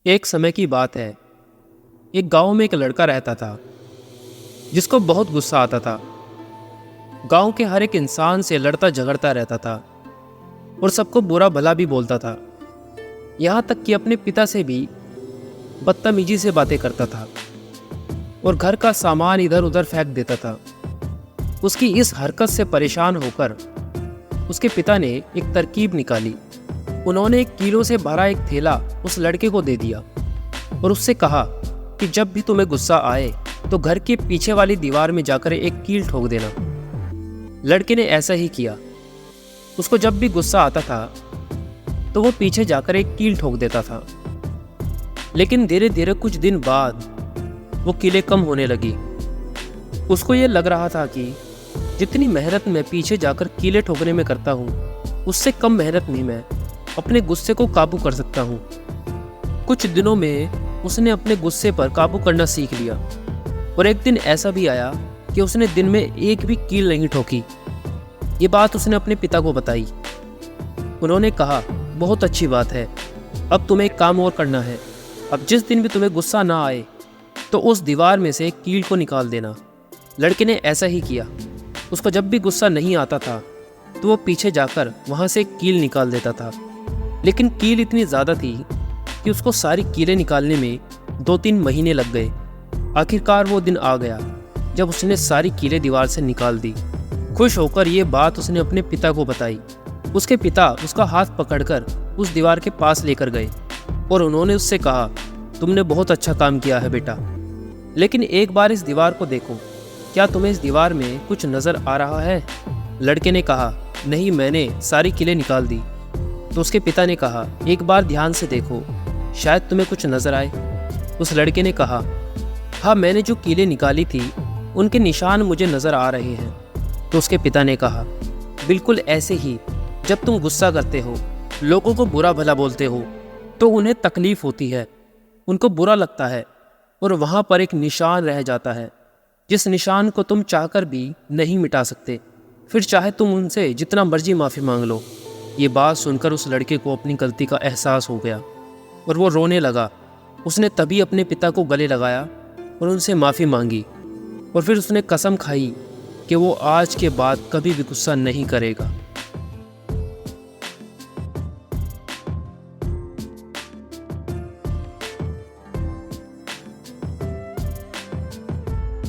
एक समय की बात है। एक गांव में एक लड़का रहता था जिसको बहुत गुस्सा आता था। गांव के हर एक इंसान से लड़ता झगड़ता रहता था और सबको बुरा भला भी बोलता था। यहाँ तक कि अपने पिता से भी बदतमीजी से बातें करता था और घर का सामान इधर उधर फेंक देता था। उसकी इस हरकत से परेशान होकर उसके पिता ने एक तरकीब निकाली। उन्होंने 1 किलो से भरा एक थैला उस लड़के को दे दिया और उससे कहा कि जब भी तुम्हें गुस्सा आए तो घर के पीछे वाली दीवार में जाकर एक कील ठोक देना। लड़के ने ऐसा ही किया। उसको जब भी गुस्सा आता था तो वो पीछे जाकर एक कील ठोक देता था। लेकिन धीरे धीरे कुछ दिन बाद वो कीलें कम होने लगी। उसको ये लग रहा था कि जितनी मेहनत मैं पीछे जाकर कीलें ठोकने में करता हूँ उससे कम मेहनत में मैं अपने गुस्से को काबू कर सकता हूँ। कुछ दिनों में उसने अपने गुस्से पर काबू करना सीख लिया और एक दिन ऐसा भी आया कि उसने दिन में एक भी कील नहीं ठोकी। ये बात उसने अपने पिता को बताई। उन्होंने कहा, बहुत अच्छी बात है, अब तुम्हें एक काम और करना है। अब जिस दिन भी तुम्हें गुस्सा ना आए तो उस दीवार में से एक कील को निकाल देना। लड़के ने ऐसा ही किया। उसको जब भी गुस्सा नहीं आता था तो वो पीछे जाकर वहाँ से एक कील निकाल देता था। लेकिन कील इतनी ज़्यादा थी कि उसको सारी कीलें निकालने में 2-3 महीने लग गए। आखिरकार वो दिन आ गया जब उसने सारी कीलें दीवार से निकाल दी। खुश होकर ये बात उसने अपने पिता को बताई। उसके पिता उसका हाथ पकड़कर उस दीवार के पास लेकर गए और उन्होंने उससे कहा, तुमने बहुत अच्छा काम किया है बेटा, लेकिन एक बार इस दीवार को देखो, क्या तुम्हें इस दीवार में कुछ नज़र आ रहा है? लड़के ने कहा, नहीं, मैंने सारी कीलें निकाल दी। तो उसके पिता ने कहा, एक बार ध्यान से देखो, शायद तुम्हें कुछ नजर आए। उस लड़के ने कहा, हाँ, मैंने जो कीलें निकाली थी उनके निशान मुझे नजर आ रहे हैं। तो उसके पिता ने कहा, बिल्कुल ऐसे ही जब तुम गुस्सा करते हो, लोगों को बुरा भला बोलते हो तो उन्हें तकलीफ होती है, उनको बुरा लगता है और वहाँ पर एक निशान रह जाता है जिस निशान को तुम चाहकर भी नहीं मिटा सकते, फिर चाहे तुम उनसे जितना मर्जी माफ़ी मांग लो। ये बात सुनकर उस लड़के को अपनी गलती का एहसास हो गया और वो रोने लगा। उसने तभी अपने पिता को गले लगाया और उनसे माफ़ी मांगी और फिर उसने कसम खाई कि वो आज के बाद कभी भी गुस्सा नहीं करेगा।